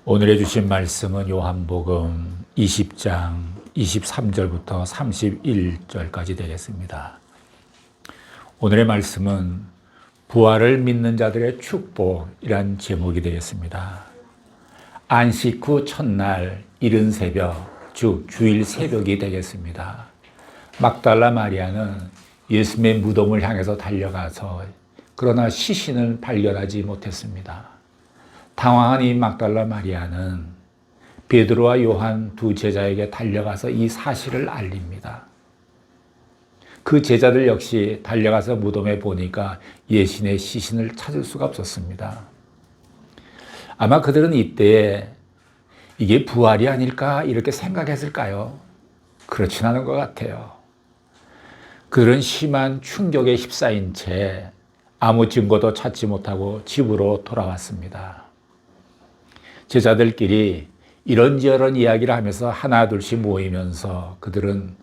오늘의 주신 말씀은 요한복음 20장 23절부터 31절까지 되겠습니다. 오늘의 말씀은 부활을 믿는 자들의 축복이란 제목이 되겠습니다. 안식 후 첫날 이른 새벽, 즉 주일 새벽이 되겠습니다. 막달라 마리아는 예수님의 무덤을 향해서 달려가서 그러나 시신을 발견하지 못했습니다. 당황한 이 막달라 마리아는 베드로와 요한 두 제자에게 달려가서 이 사실을 알립니다. 그 제자들 역시 달려가서 무덤에 보니까 예수님의 시신을 찾을 수가 없었습니다. 아마 그들은 이때에 이게 부활이 아닐까 이렇게 생각했을까요? 그렇진 않은 것 같아요. 그들은 심한 충격에 휩싸인 채 아무 증거도 찾지 못하고 집으로 돌아왔습니다. 제자들끼리 이런저런 이야기를 하면서 하나둘씩 모이면서 그들은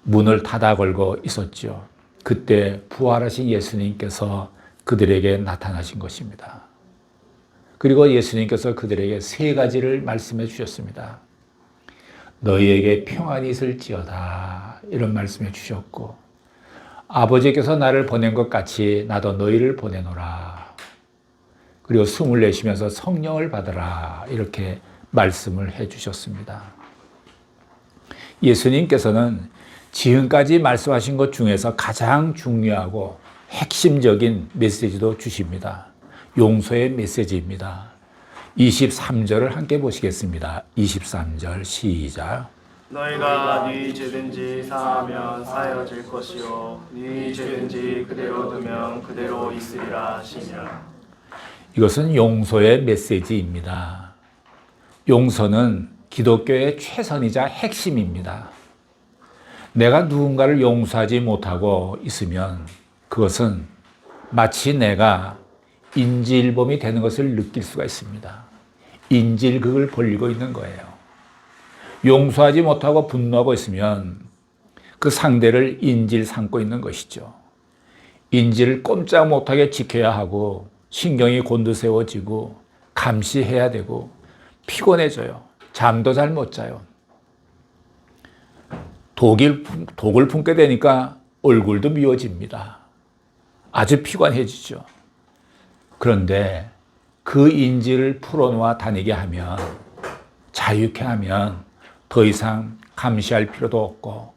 문을 닫아 걸고 있었죠. 그때 부활하신 예수님께서 그들에게 나타나신 것입니다. 그리고 예수님께서 그들에게 세 가지를 말씀해 주셨습니다. 너희에게 평안이 있을지어다 이런 말씀해 주셨고, 아버지께서 나를 보낸 것 같이 나도 너희를 보내노라. 그리고 숨을 내쉬면서 성령을 받으라 이렇게 말씀을 해 주셨습니다. 예수님께서는 지금까지 말씀하신 것 중에서 가장 중요하고 핵심적인 메시지도 주십니다. 용서의 메시지입니다. 23절을 함께 보시겠습니다. 23절 시작. 너희가 네 죄든지 사하면 사여질 것이요 네 죄든지 그대로 두면 그대로 있으리라 하시니라. 이것은 용서의 메시지입니다. 용서는 기독교의 최선이자 핵심입니다. 내가 누군가를 용서하지 못하고 있으면 그것은 마치 내가 인질범이 되는 것을 느낄 수가 있습니다. 인질극을 벌이고 있는 거예요. 용서하지 못하고 분노하고 있으면 그 상대를 인질 삼고 있는 것이죠. 인질을 꼼짝 못하게 지켜야 하고 신경이 곤두세워지고 감시해야 되고 피곤해져요. 잠도 잘 못 자요. 독을 품게 되니까 얼굴도 미워집니다. 아주 피곤해지죠. 그런데 그 인지를 풀어놓아 다니게 하면, 자유케 하면 더 이상 감시할 필요도 없고,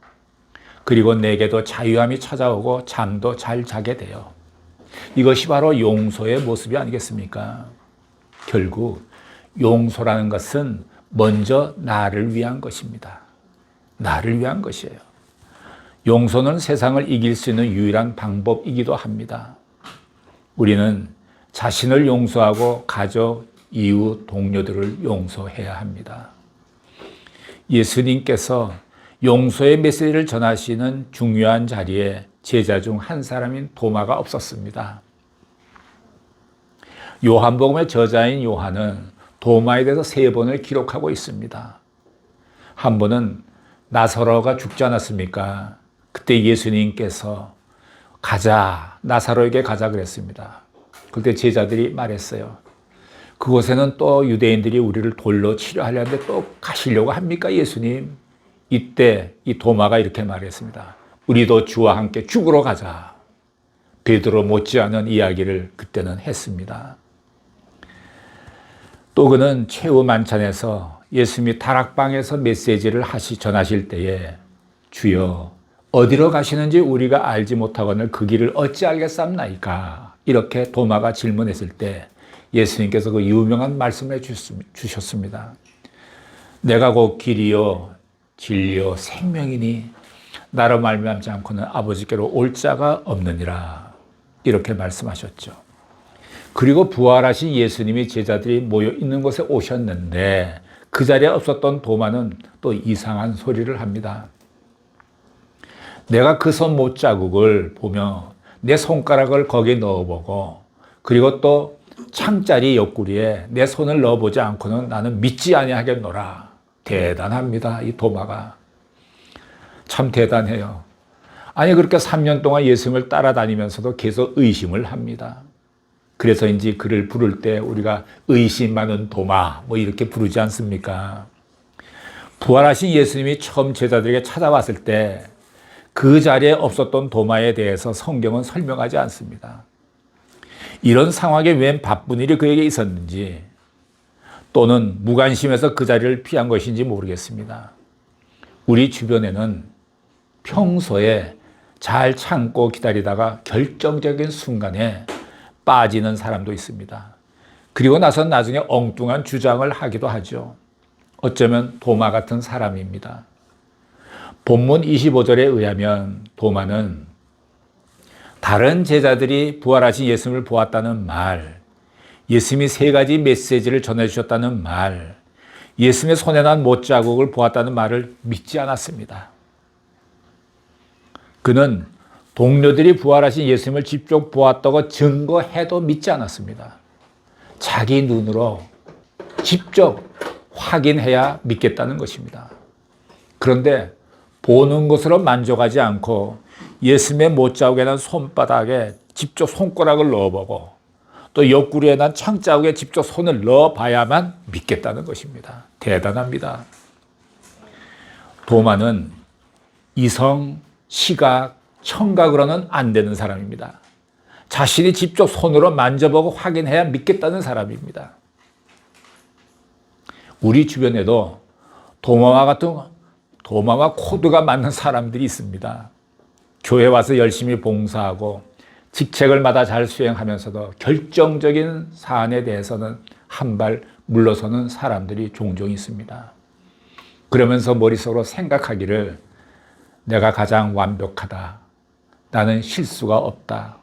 그리고 내게도 자유함이 찾아오고 잠도 잘 자게 돼요. 이것이 바로 용서의 모습이 아니겠습니까? 결국 용서라는 것은 먼저 나를 위한 것입니다. 나를 위한 것이에요. 용서는 세상을 이길 수 있는 유일한 방법이기도 합니다. 우리는 자신을 용서하고 가족, 이웃, 동료들을 용서해야 합니다. 예수님께서 용서의 메시지를 전하시는 중요한 자리에 제자 중 한 사람인 도마가 없었습니다. 요한복음의 저자인 요한은 도마에 대해서 3번을 기록하고 있습니다. 한 번은 나사로가 죽지 않았습니까? 그때 예수님께서 가자, 나사로에게 가자 그랬습니다. 그때 제자들이 말했어요. 그곳에는 또 유대인들이 우리를 돌로 치려하려는데 또 가시려고 합니까, 예수님? 이때 이 도마가 이렇게 말했습니다. 우리도 주와 함께 죽으러 가자. 베드로 못지않은 이야기를 그때는 했습니다. 또 그는 최후 만찬에서 예수님이 다락방에서 메시지를 전하실 때에 주여 어디로 가시는지 우리가 알지 못하거늘 그 길을 어찌 알겠삼나이까? 이렇게 도마가 질문했을 때 예수님께서 그 유명한 말씀을 주셨습니다. 내가 곧 길이요 진리요 생명이니 나로 말미암지 않고는 아버지께로 올 자가 없느니라. 이렇게 말씀하셨죠. 그리고 부활하신 예수님이 제자들이 모여 있는 곳에 오셨는데 그 자리에 없었던 도마는 또 이상한 소리를 합니다. 내가 그 손 못자국을 보며 내 손가락을 거기에 넣어보고 그리고 또 창자리 옆구리에 내 손을 넣어보지 않고는 나는 믿지 아니하겠노라. 대단합니다. 이 도마가. 참 대단해요. 아니 그렇게 3년 동안 예수님을 따라다니면서도 계속 의심을 합니다. 그래서인지 그를 부를 때 우리가 의심 많은 도마 뭐 이렇게 부르지 않습니까? 부활하신 예수님이 처음 제자들에게 찾아왔을 때 그 자리에 없었던 도마에 대해서 성경은 설명하지 않습니다. 이런 상황에 웬 바쁜 일이 그에게 있었는지 또는 무관심해서 그 자리를 피한 것인지 모르겠습니다. 우리 주변에는 평소에 잘 참고 기다리다가 결정적인 순간에 빠지는 사람도 있습니다. 그리고 나서 나중에 엉뚱한 주장을 하기도 하죠. 어쩌면 도마 같은 사람입니다. 본문 25절에 의하면 도마는 다른 제자들이 부활하신 예수님을 보았다는 말, 예수님이 3가지 메시지를 전해주셨다는 말, 예수님의 손에 난 못자국을 보았다는 말을 믿지 않았습니다. 그는 동료들이 부활하신 예수님을 직접 보았다고 증거해도 믿지 않았습니다. 자기 눈으로 직접 확인해야 믿겠다는 것입니다. 그런데 보는 것으로 만족하지 않고 예수님의 못자국에 난 손바닥에 직접 손가락을 넣어보고 또 옆구리에 난 창자국에 직접 손을 넣어봐야만 믿겠다는 것입니다. 대단합니다. 도마는 이성, 시각, 청각으로는 안 되는 사람입니다. 자신이 직접 손으로 만져보고 확인해야 믿겠다는 사람입니다. 우리 주변에도 도마와 코드가 맞는 사람들이 있습니다. 교회 와서 열심히 봉사하고 직책을마다 잘 수행하면서도 결정적인 사안에 대해서는 한 발 물러서는 사람들이 종종 있습니다. 그러면서 머릿속으로 생각하기를 내가 가장 완벽하다. 나는 실수가 없다.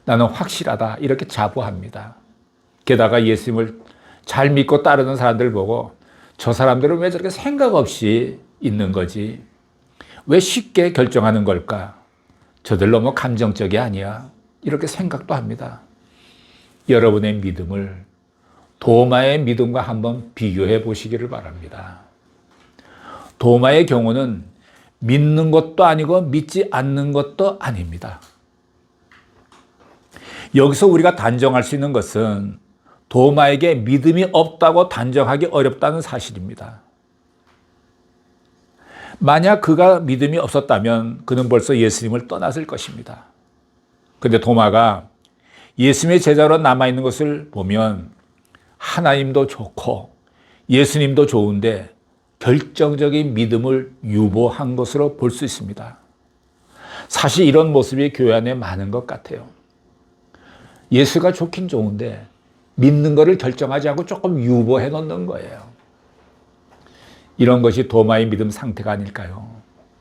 나는 확실하다. 이렇게 자부합니다. 게다가 예수님을 잘 믿고 따르는 사람들 보고 저 사람들은 왜 저렇게 생각 없이 있는 거지? 왜 쉽게 결정하는 걸까? 저들 너무 감정적이 아니야? 이렇게 생각도 합니다. 여러분의 믿음을 도마의 믿음과 한번 비교해 보시기를 바랍니다. 도마의 경우는 믿는 것도 아니고 믿지 않는 것도 아닙니다. 여기서 우리가 단정할 수 있는 것은 도마에게 믿음이 없다고 단정하기 어렵다는 사실입니다. 만약 그가 믿음이 없었다면 그는 벌써 예수님을 떠났을 것입니다. 그런데 도마가 예수님의 제자로 남아있는 것을 보면 하나님도 좋고 예수님도 좋은데 결정적인 믿음을 유보한 것으로 볼 수 있습니다. 사실 이런 모습이 교회 안에 많은 것 같아요. 예수가 좋긴 좋은데 믿는 것을 결정하지 않고 조금 유보해 놓는 거예요. 이런 것이 도마의 믿음 상태가 아닐까요?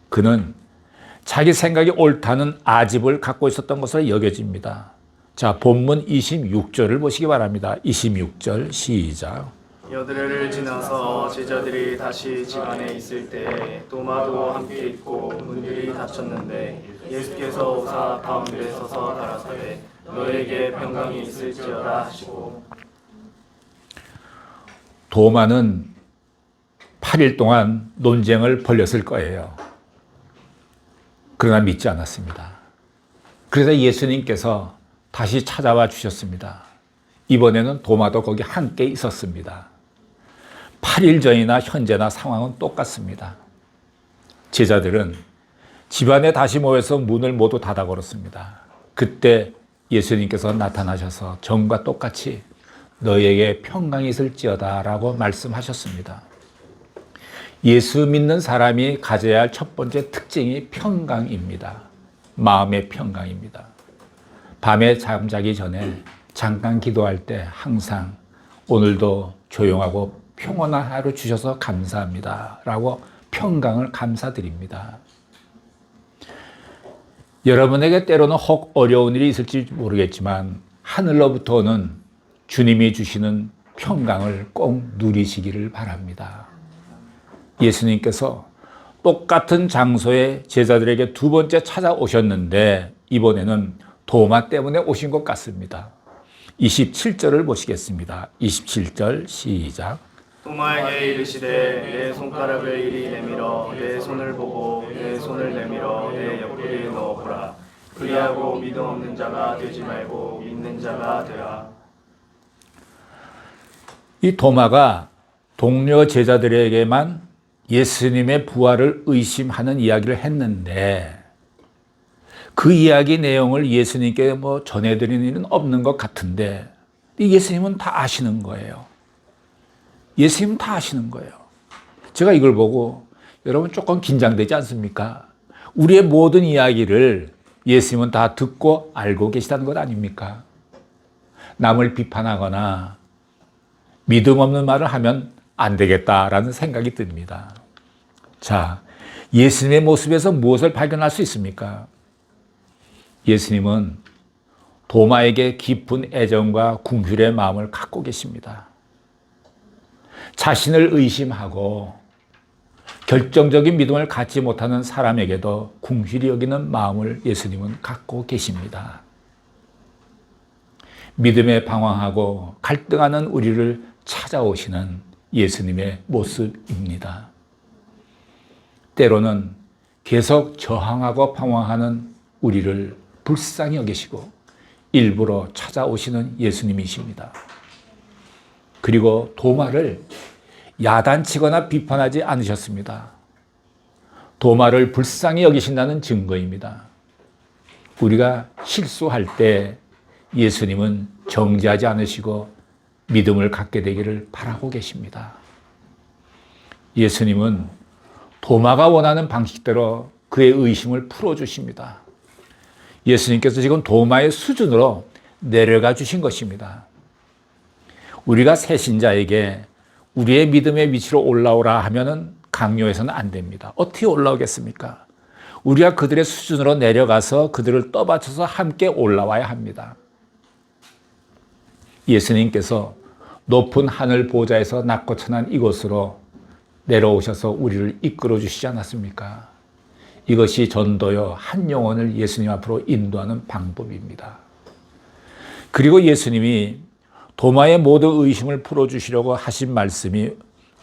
그는 자기 생각이 옳다는 아집을 갖고 있었던 것으로 여겨집니다. 자, 본문 26절을 보시기 바랍니다. 26절 시작. 여드레를 지나서 제자들이 다시 집 안에 있을 때 도마도 함께 있고 문들이 닫혔는데 예수께서 오사 가운데 서서 가라사대 너에게 평강이 있을지어다 하시고. 도마는 8일 동안 논쟁을 벌였을 거예요. 그러나 믿지 않았습니다. 그래서 예수님께서 다시 찾아와 주셨습니다. 이번에는 도마도 거기 함께 있었습니다. 8일 전이나 현재나 상황은 똑같습니다. 제자들은 집안에 다시 모여서 문을 모두 닫아 걸었습니다. 그때 예수님께서 나타나셔서 전과 똑같이 너희에게 평강이 있을지어다 라고 말씀하셨습니다. 예수 믿는 사람이 가져야 할 첫 번째 특징이 평강입니다. 마음의 평강입니다. 밤에 잠자기 전에 잠깐 기도할 때 항상 오늘도 조용하고 평온한 하루 주셔서 감사합니다 라고 평강을 감사드립니다. 여러분에게 때로는 혹 어려운 일이 있을지 모르겠지만 하늘로부터 오는 주님이 주시는 평강을 꼭 누리시기를 바랍니다. 예수님께서 똑같은 장소에 제자들에게 2번째 찾아오셨는데 이번에는 도마 때문에 오신 것 같습니다. 27절을 보시겠습니다. 27절 시작. 도마에게 이르시되 내 손가락을 이리 내밀어 내 손을 보고 내 손을 내밀어 내 옆구리에 넣어보라. 그리하고 믿음 없는 자가 되지 말고 믿는 자가 되라. 이 도마가 동료 제자들에게만 예수님의 부활을 의심하는 이야기를 했는데 그 이야기 내용을 예수님께 뭐 전해드리는 일은 없는 것 같은데 예수님은 다 아시는 거예요. 예수님은 다 아시는 거예요. 제가 이걸 보고 여러분 조금 긴장되지 않습니까? 우리의 모든 이야기를 예수님은 다 듣고 알고 계시다는 것 아닙니까? 남을 비판하거나 믿음 없는 말을 하면 안 되겠다라는 생각이 듭니다. 자, 예수님의 모습에서 무엇을 발견할 수 있습니까? 예수님은 도마에게 깊은 애정과 궁휼의 마음을 갖고 계십니다. 자신을 의심하고 결정적인 믿음을 갖지 못하는 사람에게도 궁휼히 여기는 마음을 예수님은 갖고 계십니다. 믿음에 방황하고 갈등하는 우리를 찾아오시는 예수님의 모습입니다. 때로는 계속 저항하고 방황하는 우리를 불쌍히 여기시고 일부러 찾아오시는 예수님이십니다. 그리고 도마를 야단치거나 비판하지 않으셨습니다. 도마를 불쌍히 여기신다는 증거입니다. 우리가 실수할 때 예수님은 정죄하지 않으시고 믿음을 갖게 되기를 바라고 계십니다. 예수님은 도마가 원하는 방식대로 그의 의심을 풀어주십니다. 예수님께서 지금 도마의 수준으로 내려가 주신 것입니다. 우리가 새신자에게 우리의 믿음의 위치로 올라오라 하면은 강요해서는 안 됩니다. 어떻게 올라오겠습니까? 우리가 그들의 수준으로 내려가서 그들을 떠받쳐서 함께 올라와야 합니다. 예수님께서 높은 하늘 보좌에서 낮고 천한 이곳으로 내려오셔서 우리를 이끌어 주시지 않았습니까? 이것이 전도요, 한 영혼을 예수님 앞으로 인도하는 방법입니다. 그리고 예수님이 도마의 모든 의심을 풀어주시려고 하신 말씀이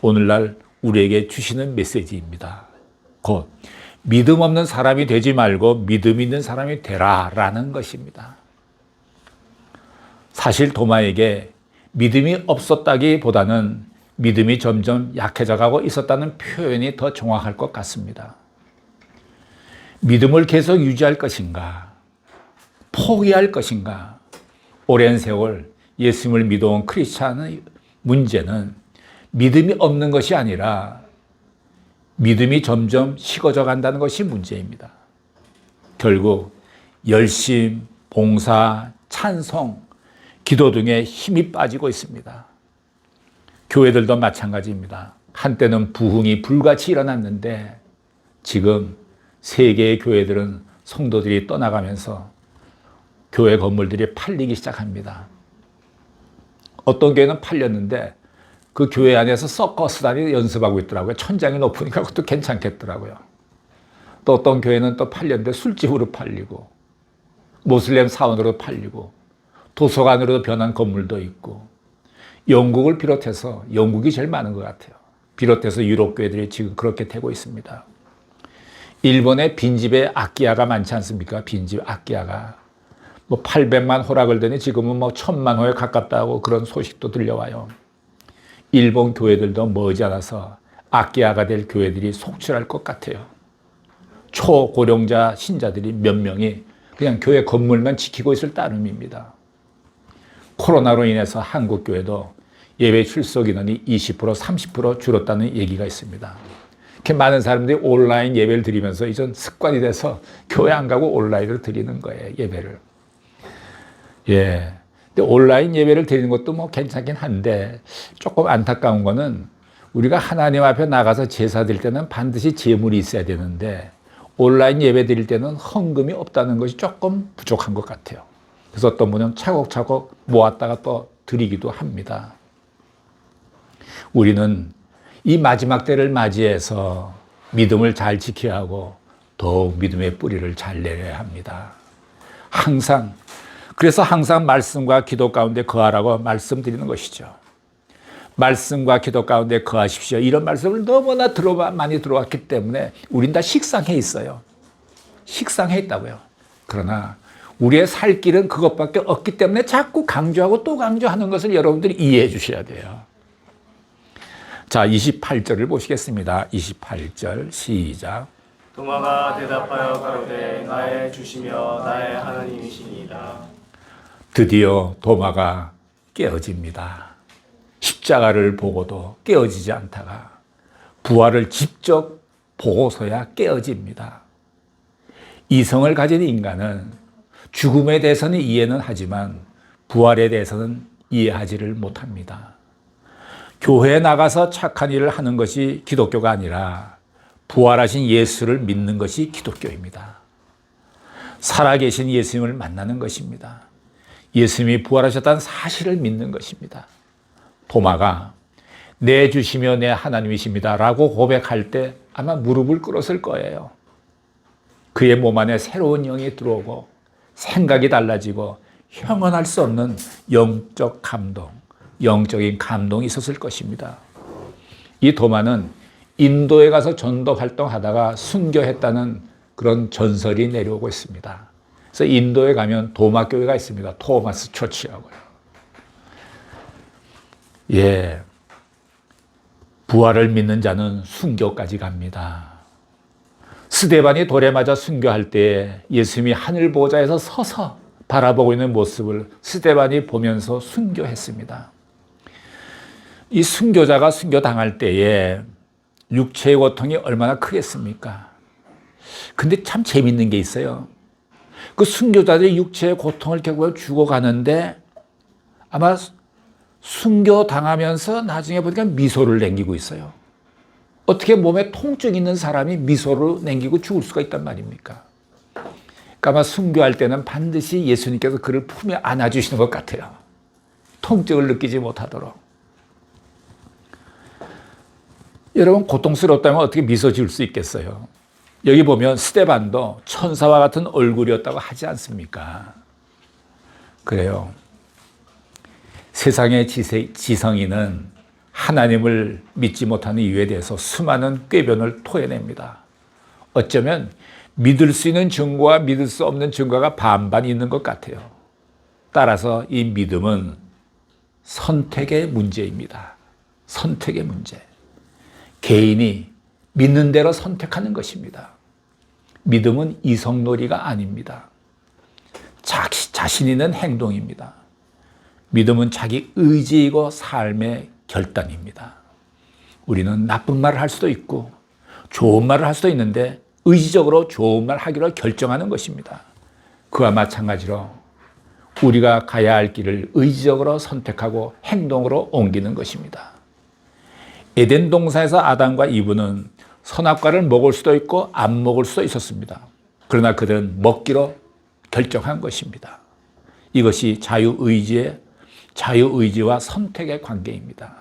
오늘날 우리에게 주시는 메시지입니다. 곧 믿음 없는 사람이 되지 말고 믿음 있는 사람이 되라라는 것입니다. 사실 도마에게 믿음이 없었다기보다는 믿음이 점점 약해져 가고 있었다는 표현이 더 정확할 것 같습니다. 믿음을 계속 유지할 것인가? 포기할 것인가? 오랜 세월 예수님을 믿어온 크리스찬의 문제는 믿음이 없는 것이 아니라 믿음이 점점 식어져 간다는 것이 문제입니다. 결국 열심, 봉사, 찬송, 기도 등에 힘이 빠지고 있습니다. 교회들도 마찬가지입니다. 한때는 부흥이 불같이 일어났는데 지금 세계의 교회들은 성도들이 떠나가면서 교회 건물들이 팔리기 시작합니다. 어떤 교회는 팔렸는데 그 교회 안에서 서커스단이 연습하고 있더라고요. 천장이 높으니까 그것도 괜찮겠더라고요. 또 어떤 교회는 또 팔렸는데 술집으로 팔리고 모슬렘 사원으로 팔리고 도서관으로 변한 건물도 있고 영국을 비롯해서 영국이 제일 많은 것 같아요. 비롯해서 유럽 교회들이 지금 그렇게 되고 있습니다. 일본의 빈집에 악기야가 많지 않습니까? 빈집 악기야가. 뭐 800만 호락을 더니 지금은 뭐 1000만 호에 가깝다고 그런 소식도 들려와요. 일본 교회들도 머지않아서 악기야가 될 교회들이 속출할 것 같아요. 초고령자 신자들이 몇 명이 그냥 교회 건물만 지키고 있을 따름입니다. 코로나로 인해서 한국 교회도 예배 출석 인원이 20%, 30% 줄었다는 얘기가 있습니다. 이렇게 많은 사람들이 온라인 예배를 드리면서 이전 습관이 돼서 교회 안 가고 온라인을 드리는 거예요, 예배를. 예. 근데 온라인 예배를 드리는 것도 뭐 괜찮긴 한데 조금 안타까운 거는 우리가 하나님 앞에 나가서 제사 드릴 때는 반드시 제물이 있어야 되는데 온라인 예배 드릴 때는 헌금이 없다는 것이 조금 부족한 것 같아요. 그래서 어떤 분은 차곡차곡 모았다가 또 드리기도 합니다. 우리는 이 마지막 때를 맞이해서 믿음을 잘 지켜야 하고 더욱 믿음의 뿌리를 잘 내려야 합니다. 그래서 항상 말씀과 기도 가운데 거하라고 말씀드리는 것이죠. 말씀과 기도 가운데 거하십시오. 이런 말씀을 너무나 많이 들어왔기 때문에 우린 다 식상해 있어요. 식상해 있다고요. 그러나 우리의 살 길은 그것밖에 없기 때문에 자꾸 강조하고 또 강조하는 것을 여러분들이 이해해 주셔야 돼요. 자, 28절을 보시겠습니다. 28절 시작. 도마가 대답하여 가로되 나의 주시며 나의 하나님이시니이다. 드디어 도마가 깨어집니다. 십자가를 보고도 깨어지지 않다가 부활을 직접 보고서야 깨어집니다. 이성을 가진 인간은 죽음에 대해서는 이해는 하지만 부활에 대해서는 이해하지를 못합니다. 교회에 나가서 착한 일을 하는 것이 기독교가 아니라 부활하신 예수를 믿는 것이 기독교입니다. 살아계신 예수님을 만나는 것입니다. 예수님이 부활하셨다는 사실을 믿는 것입니다. 도마가 내 주시며 내 하나님이십니다 라고 고백할 때 아마 무릎을 꿇었을 거예요. 그의 몸 안에 새로운 영이 들어오고 생각이 달라지고 형언할 수 없는 영적 감동, 영적인 감동이 있었을 것입니다. 이 도마는 인도에 가서 전도 활동하다가 순교했다는 그런 전설이 내려오고 있습니다. 그래서 인도에 가면 도마 교회가 있습니다. 토마스 처치라고요. 예, 부활을 믿는 자는 순교까지 갑니다. 스데반이 돌에 맞아 순교할 때 예수님이 하늘 보좌에서 서서 바라보고 있는 모습을 스데반이 보면서 순교했습니다. 이 순교자가 순교당할 때에 육체의 고통이 얼마나 크겠습니까? 근데 참 재밌는 게 있어요. 그 순교자들이 육체의 고통을 겪고 죽어가는데 아마 순교당하면서 나중에 보니까 미소를 남기고 있어요. 어떻게 몸에 통증 있는 사람이 미소를 남기고 죽을 수가 있단 말입니까? 그러니까 아마 순교할 때는 반드시 예수님께서 그를 품에 안아주시는 것 같아요. 통증을 느끼지 못하도록. 여러분, 고통스럽다면 어떻게 미소 지을 수 있겠어요? 여기 보면 스데반도 천사와 같은 얼굴이었다고 하지 않습니까? 그래요. 세상의 지성인은 하나님을 믿지 못하는 이유에 대해서 수많은 꾀변을 토해냅니다. 어쩌면 믿을 수 있는 증거와 믿을 수 없는 증거가 반반 있는 것 같아요. 따라서 이 믿음은 선택의 문제입니다. 선택의 문제. 개인이 믿는 대로 선택하는 것입니다. 믿음은 이성놀이가 아닙니다. 자신 있는 행동입니다. 믿음은 자기 의지이고 삶의 결단입니다. 우리는 나쁜 말을 할 수도 있고 좋은 말을 할 수도 있는데 의지적으로 좋은 말 하기로 결정하는 것입니다. 그와 마찬가지로 우리가 가야 할 길을 의지적으로 선택하고 행동으로 옮기는 것입니다. 에덴 동산에서 아담과 이브는 선악과를 먹을 수도 있고 안 먹을 수도 있었습니다. 그러나 그들은 먹기로 결정한 것입니다. 이것이 자유의지와 선택의 관계입니다.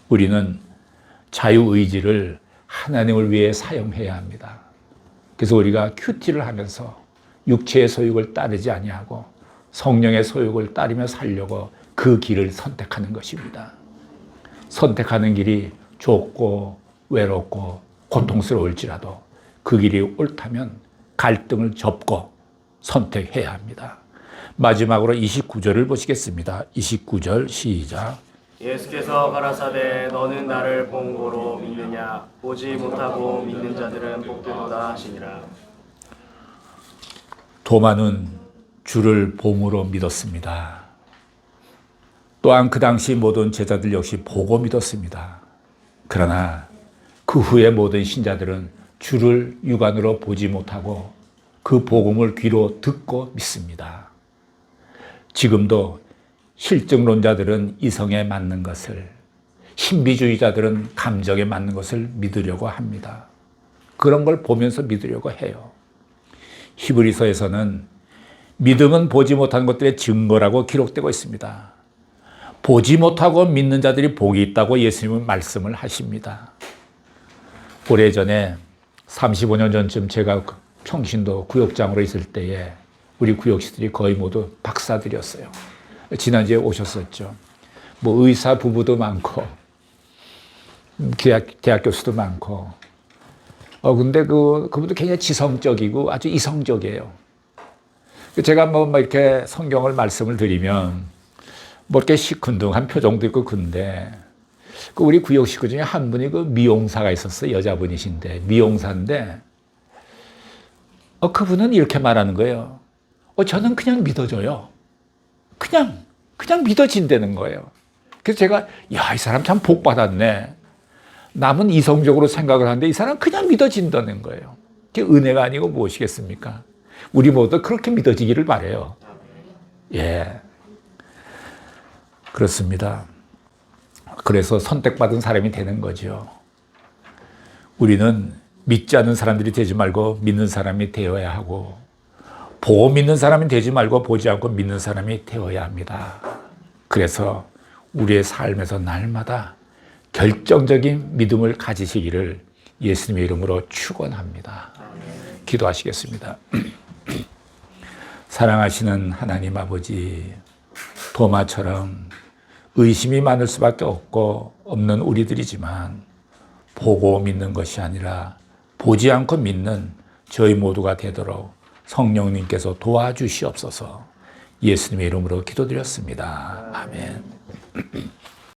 우리는 자유의지를 하나님을 위해 사용해야 합니다. 그래서 우리가 큐티를 하면서 육체의 소욕을 따르지 아니하고 성령의 소욕을 따르며 살려고 그 길을 선택하는 것입니다. 선택하는 길이 좁고 외롭고 고통스러울지라도 그 길이 옳다면 갈등을 접고 선택해야 합니다. 마지막으로 29절을 보시겠습니다. 29절 시작. 예수께서 가라사대 너는 나를 본 고로 믿느냐 보지 못하고 믿는 자들은 복되도다 하시니라. 도마는 주를 봄으로 믿었습니다. 또한 그 당시 모든 제자들 역시 보고 믿었습니다. 그러나 그 후에 모든 신자들은 주를 육안으로 보지 못하고 그 복음을 귀로 듣고 믿습니다. 지금도 실증론자들은 이성에 맞는 것을, 신비주의자들은 감정에 맞는 것을 믿으려고 합니다. 그런 걸 보면서 믿으려고 해요. 히브리서에서는 믿음은 보지 못한 것들의 증거라고 기록되고 있습니다. 보지 못하고 믿는 자들이 복이 있다고 예수님은 말씀을 하십니다. 오래전에 35년 전쯤 제가 평신도 구역장으로 있을 때에 우리 구역시들이 거의 모두 박사들이었어요. 지난주에 오셨었죠. 뭐 의사 부부도 많고 대학 교수도 많고 근데 그분도 굉장히 지성적이고 아주 이성적이에요. 제가 뭐 이렇게 성경을 말씀을 드리면 뭐 이렇게 시큰둥한 표정도 있고 근데 그 우리 구역 식구 중에 한 분이 그 미용사가 있었어요. 여자분이신데 미용사인데 그분은 이렇게 말하는 거예요. 저는 그냥 믿어줘요. 그냥 믿어진다는 거예요. 그래서 제가 야, 이 사람 참 복 받았네. 남은 이성적으로 생각을 하는데 이 사람 그냥 믿어진다는 거예요. 그게 은혜가 아니고 무엇이겠습니까? 우리 모두 그렇게 믿어지기를 바라요. 예. 그렇습니다. 그래서 선택받은 사람이 되는 거죠. 우리는 믿지 않는 사람들이 되지 말고 믿는 사람이 되어야 하고 보고 믿는 사람이 되지 말고 보지 않고 믿는 사람이 되어야 합니다. 그래서 우리의 삶에서 날마다 결정적인 믿음을 가지시기를 예수님의 이름으로 축원합니다. 기도하시겠습니다. 사랑하시는 하나님 아버지, 도마처럼 의심이 많을 수밖에 없는 우리들이지만 보고 믿는 것이 아니라 보지 않고 믿는 저희 모두가 되도록 성령님께서 도와주시옵소서. 예수님의 이름으로 기도드렸습니다. 아멘.